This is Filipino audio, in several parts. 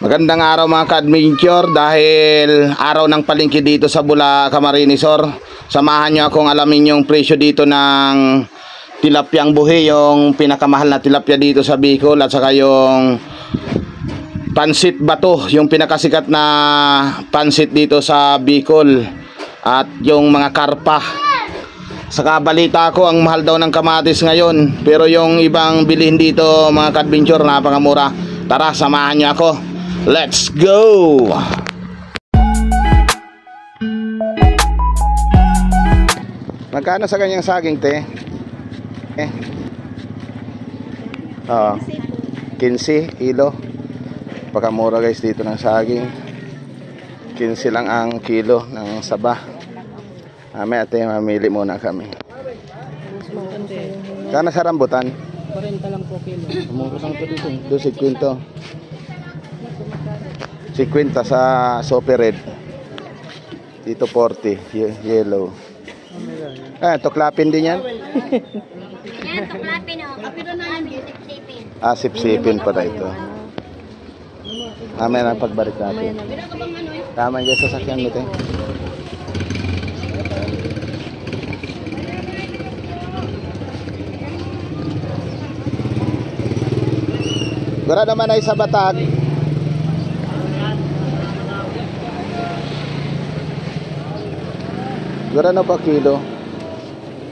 Magandang araw mga ka-adventure, dahil araw ng palengke dito sa Bula, Camarines Sur. Samahan nyo akong alamin yung presyo dito ng tilapyang buhi, yung pinakamahal na tilapia dito sa Bicol, at saka yung pansit bato, yung pinakasikat na pansit dito sa Bicol, at yung mga karpa. Saka balita ko, ang mahal daw ng kamatis ngayon, pero yung ibang bilihin dito mga ka-adventure, napakamura. Tara, samahan nyo ako. Let's go! Magkano sa ganyang saging, te? Oo, 15 kilo. Pakamura guys dito ng saging. 15 lang ang kilo ng saba. Mamaya ate, mamili muna kami. Kano sa rambutan? 40 lang po kilo. Mura lang ito dito. 250. 50 sa Sope Red. Dito 40, yellow. Tuklapin din yan? Yan, tuklapin o. Kapito na lang, sip-sipin. Sip-sipin pala ito. Mamaya na pagbalik natin. Tama yung sasakyan mo, te. Gura naman ay sa Batag. Gura na ba kilo?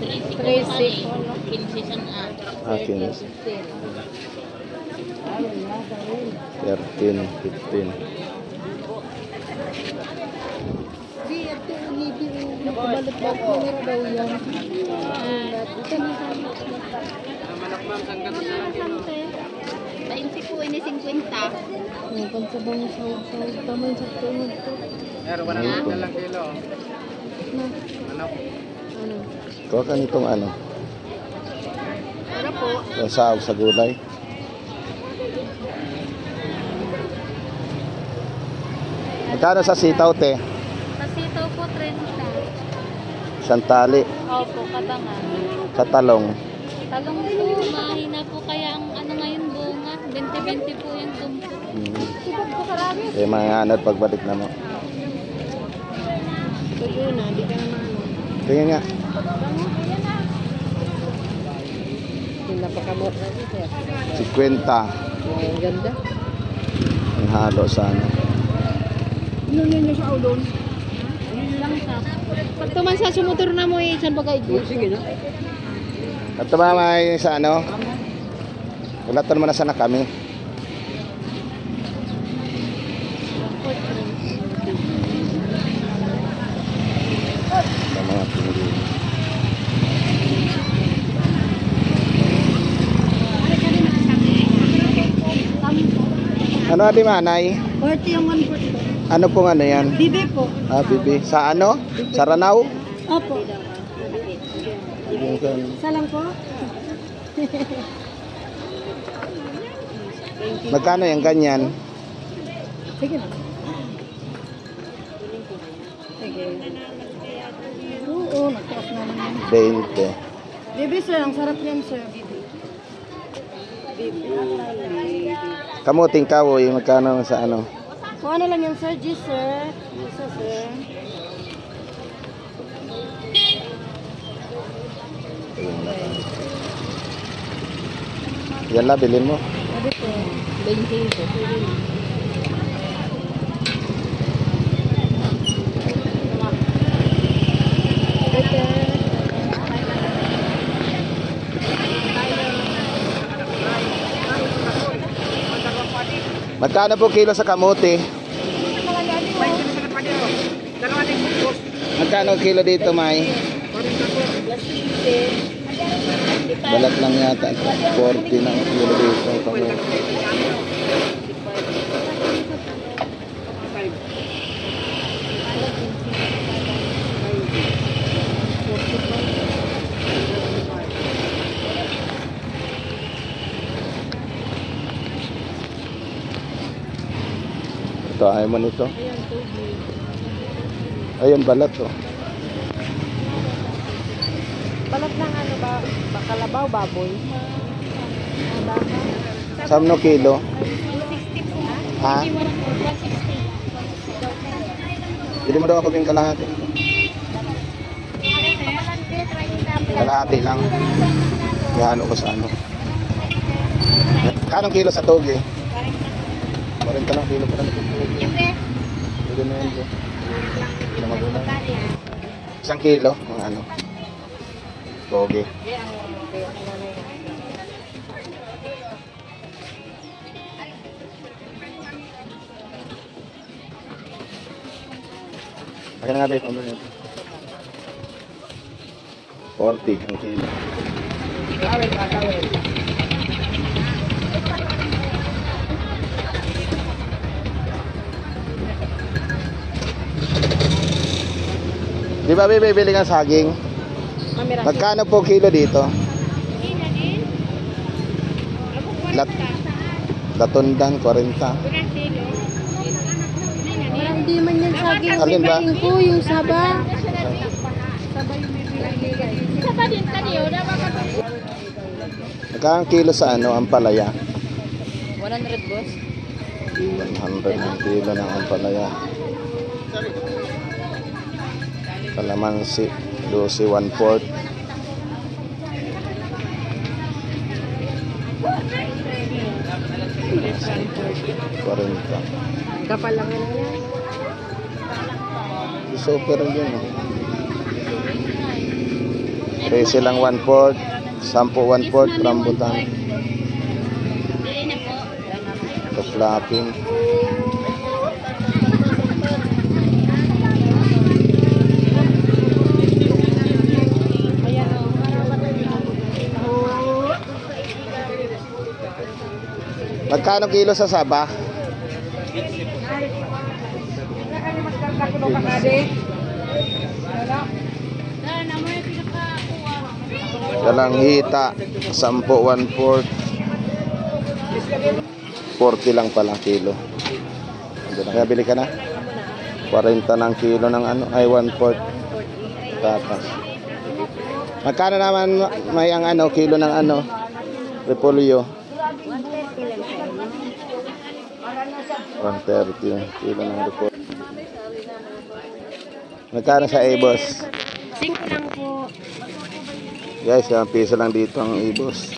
13. 15. 13, 15. Po ini 50. Pansabang sahod-sahod. Tama yung sakto mo ito. Meron ka na lang kilo. Ano? Kuha ka nitong ano? Ano po? Yung sahog sa gulay. Magkano sa sitaw, te? Pasito po 30. Santali. Opo, katangan. Sa talong. Talong po, mahina po kaya ang ano ngayon bunga. 20-20 po yung tumpo. Mga anod pagbalik na mo. Ito yun na, di ka naman ano. Tingnan nga. Napakamot na ito sir. 50. Ang ganda. Ang halo sa ano. Ano yun yung sa ulon? Lang sa. Pag tuman sa sumutor na mo eh, saan ba kayo? Sige na. At tumamay sa ano. Ulatan mo na sana kami. Sa mga tingin. Ano adi manay? 40 yung 140. Ano pong ano yan? Bibi po. Bibi. Sa ano? Sa Ranao? Opo. Salang po? Magkano yung ganyan? Sige na. Sige. Oo, nagtaas naman yun. 20. Bibi sir, ang sarap niyan sir. Bibi. Kamuting kawoy, magkano sa ano? Kung ano lang yung sir, G sir. Isa sir. Yan la, bilhin mo. Sabi po, 20 po. Magkano po kilo sa kamote? Magkano kilo dito, May? Balat lang yata. 40 na kilo dito. Kamote. Ito, ayaw mo nito. Ayun, balat oh. Balat ng ano ba? Bakalabaw, baboy. Samno kilo? 260 po. Ha? Bili mo daw ako yung kalahati. Kalahati lang. Gano ko sa ano. Kanong kilo sa toge? 40 lang kilo pa lang. Pwede na yun po. Hindi na magulang. 1 kilo ng ano. Toge. Akin na nga ba yung 40 ang kilo. Di ba bibili ka saging? Magkano po kilo dito? Latundan, 40. Hindi man yan saging. Alin ba? Ko yung saba. Magkano kilo sa ano, ampalaya? 100 boss. 100 ang kilo ng ampalaya. Kalamansi, 12, 1/4. Kapal lang yan. Super yun. 13 lang 1/4, 10 1/4 rambutan. Kaslapin. Magkano kilo sa saba? Dalang hita, 10 1/4. 40 lang pala kilo. Kaya bili ka na. 40 ng kilo ng ano, ay 1/4. Tapas. Magkano naman may ang ano, kilo ng ano, repolyo? 130 yung kilo ng repolyo. Magkano sa Ebos? 5 lang po. Guys, 1 piso lang dito ang Ebos.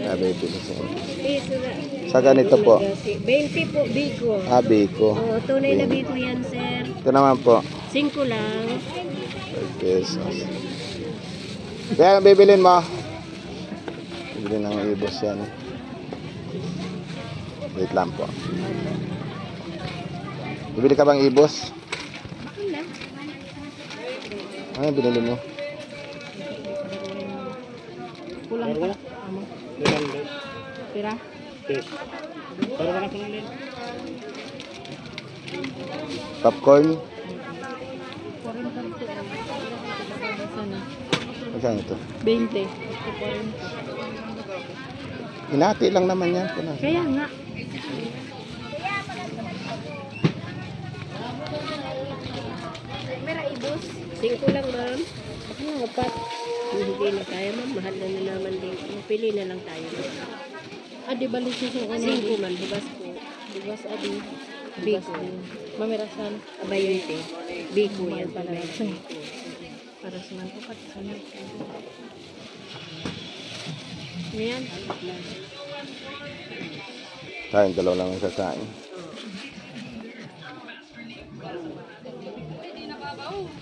Sabi pila sa Piso na. Sa ganito po. 20 po, Biko. Biko. Oo, tunay na Biko yan, sir. Ito naman po. 5 lang. 5 pesos. Kaya ang bibilin mo? Bibilin ng Ebos yan. Wait lang po. Bibili ka bang Ebos? Ano yung binili mo? Kulang pa. Pira? Popcorn? Magkano ito? 20. Hinati lang naman yan. Kaya nga. Mera ibos. 5 lang, ma'am. Ano, 4. Hindi na kaya, ma'am. Mahal na naman din. Pili na lang tayo. Adi balik yung ano? 5 man. Hibas po. Hibas adi. Biko. Mamirasan. Abayonte. Biko yan pala. Para sa mga kapat. Ayan. Kain, dalaw lang ang kakain.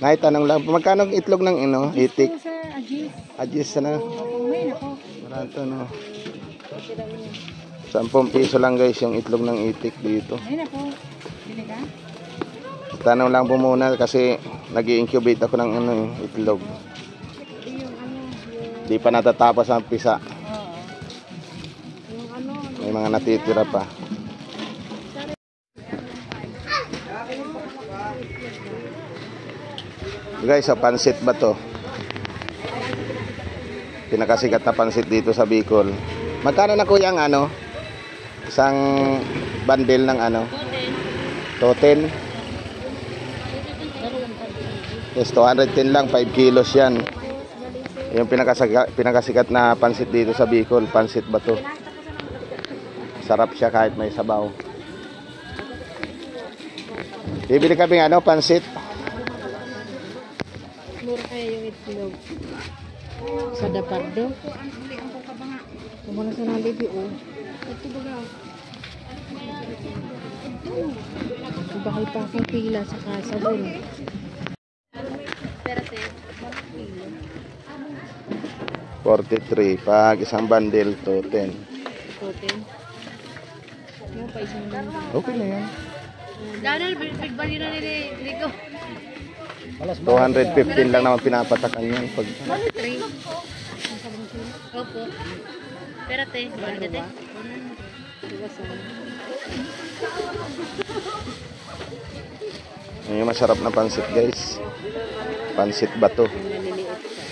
Tanong lang, magkano ang itlog ng itik? Sa Ajis. Ajis na. May nako. Marato no. 10 piso lang guys yung itlog ng itik dito. May nako. Bili ka? Tanong lang po muna kasi nag-i-incubate ako ng itlog. Yung ano, Di pa natatapos ang pisa. yung ano, May mga natitira pa. Guys, sa pansit ba to? Pinakasikat na pansit dito sa Bicol. Magkano na kuya ang ano? Isang bundle ng ano? Toten. Yes, 210 lang, 5 kilos yan. Yung pinakasikat na pansit dito sa Bicol, pansit ba to? Sarap siya kahit may sabaw. Bibili kami ano, pansit. Mura kaya yung itlog. Sa Dapardo. Kumala sa nalibi, oh. Ito baga. Bakal pa akong pila sa kasabon. Pero te, 43. Pag isang bundle to 10. Totem. Yung pa isang Okay na yan. Donald, big value na nili ko. 215 lang naman pinapatakan yan. Pag... 3. Opo. Pero te, balik na te. Yan yung masarap na pansit guys. Pansit bato. naliliit siya.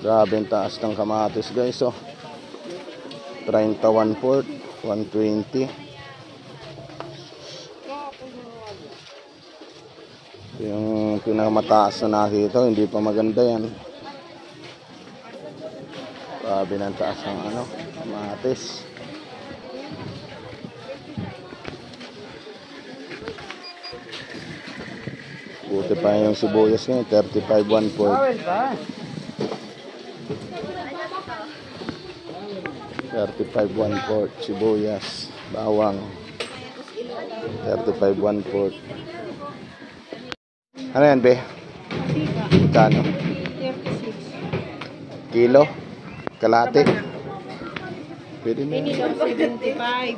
Grabe ang taas ng kamatis guys, oh. 31 port, 120. Ito yung pinakamataas na nakita, hindi pa maganda yan. Grabe ng taas ng ano, kamatis. Buti pa yung sibuyas ngayon, 35 1 port. 35 1 quart sibuyas, bawang 35 1 quart. Ano yan be? Kano? 36. Kilo? Kalate? Pwede na Ini yan. daw 75.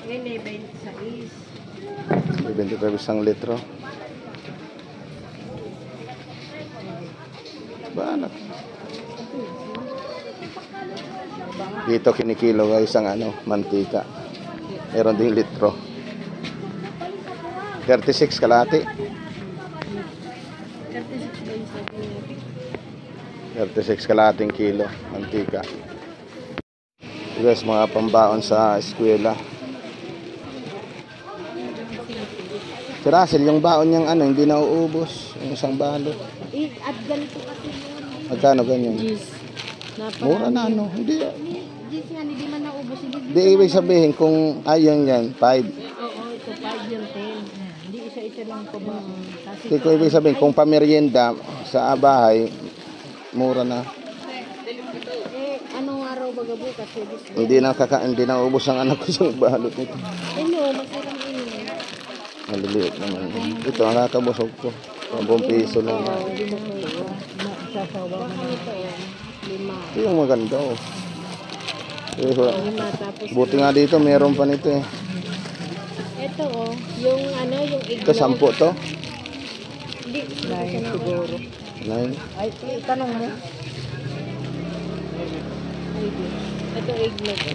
Ini 26. 25 isang litro. Ba anak? Dito kinikilo guys ang ano, mantika. Meron ding litro. 36 kalahati. 36 lang sa akin. 36 kalahating kilo mantika. Ito guys, mga pambaon sa eskwela. Si Russell, yung baon niyang ano, hindi na uubos. Yung isang balot. At ganito kasi yun. Magkano ganyan? Jeez. Mura na ano. Hindi. Jeez nga, hindi man naubos. Hindi ibig sabihin kung ayun yan, 5. Oo, ito 5 yung 10. Hindi isa-isa lang ko ba? Kasi Hindi ko ibig sabihin kung pamerienda sa bahay, mura na. anong araw baga bukas? Hindi na ubos ang anak ko sa balot nito. Masarang ini. Maliliit naman. Ito ang nakakabusog ko. 10 piso lang. Hindi mo ko sasawa mo ito. 5. Ito yung maganda oh. Eh, 5 tapos buti nga dito, meron pa nito eh. ito oh, yung ano, yung Ito, iglog. 10 to? Hindi, siguro. 9. Ay, tanong mo. Ito iglog. 1,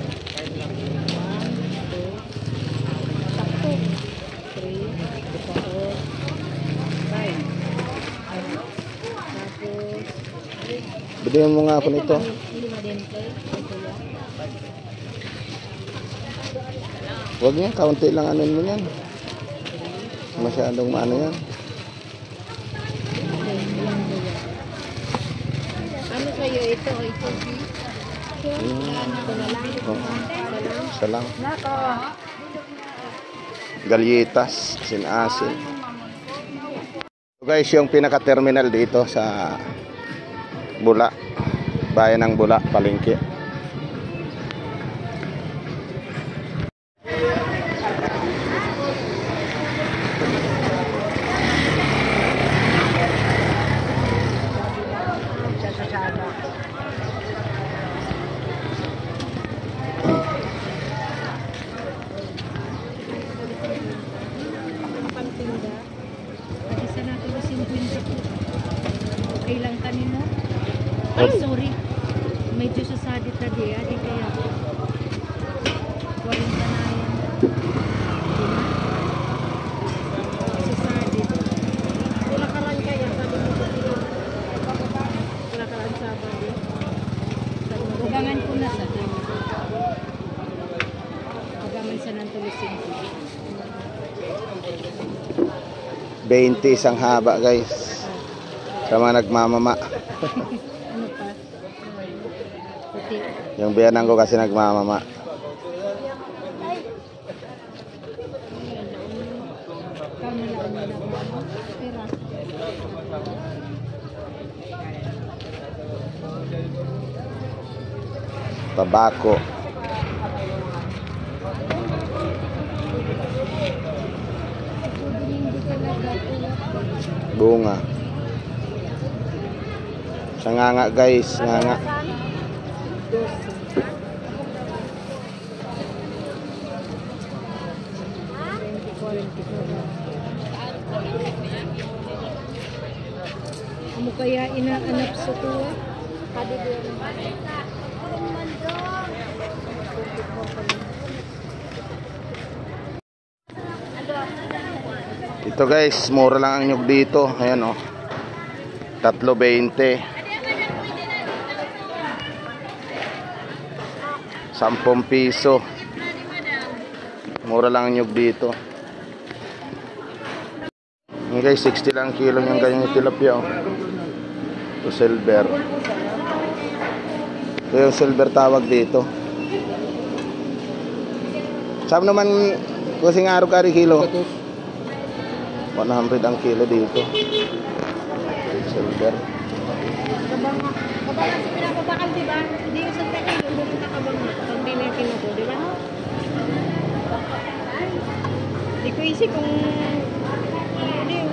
2, sakto. 3, 4, 5. Tapos, Bigyan mo nga ako nito. 5 din kay kuya. Huwag niya, kaunti lang ano mo yan. Masyadong maano yan. Ano sa'yo ito o ito? Sure? Ito na lang. Oh, Salam. isa lang. Nako. Galyetas, sinasin. So guys, yung pinaka-terminal dito sa Bula. Bayan ng Bula, Palengke. Pantinda. Isa na ito 50 po. Okay lang kanino? Ay, sorry. Medyo sasadi 20 isang haba guys. Sa mga nagmamama. Ano pa? Puti. Yung biyanan ko kasi nagmamama. Tabako. Bunga. Sa nganga guys, nganga. Ano kaya inaanak sa tuwa? Ito guys, mura lang ang nyug dito. Ayan oh. 3.20. 10 piso. Mura lang ang nyug dito. Yung guys, 60 lang kilo yung ganyan tilapia oh. Ito silver. Ito yung silver tawag dito. Saan naman kusing araw kari kilo? 100 ang kilo dito. Silver. Kabang sa pinapabakal, di ba? Hindi yung sa tayo, yung doon nakabang pag binitin mo ko, di ba? Hindi ko isip kung hindi yun.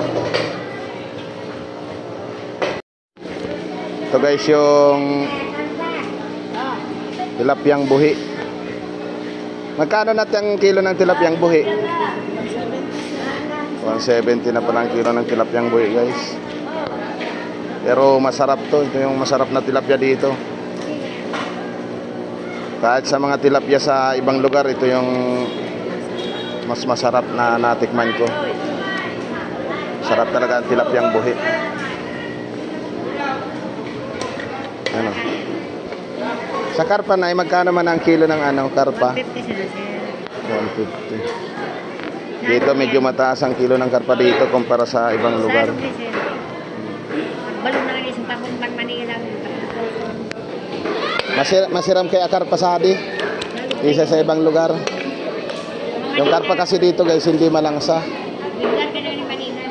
Ito guys yung tilapyang buhi. Magkano natin ang kilo ng tilapyang buhi? 170 na pala ang kilo ng tilapyang buhi guys. Pero masarap to. Ito yung masarap na tilapia dito. Kahit sa mga tilapia sa ibang lugar, ito yung mas masarap na natikman ko. Sarap talaga ang tilapyang buhi. Ano? Sa karpa na, magkano man ang kilo ng ano, karpa? 50 sila, sir. 150. Dito medyo mataas ang kilo ng karpa dito kumpara sa ibang lugar. Balong na lang isang pakumban Manila. Masiram kaya karpa sa adi? Isa sa ibang lugar. Yung karpa kasi dito guys, hindi malangsa. Bigyan ka na ni Manila.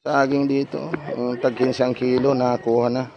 Saging dito, tag 15 ang kilo, nakakuha na.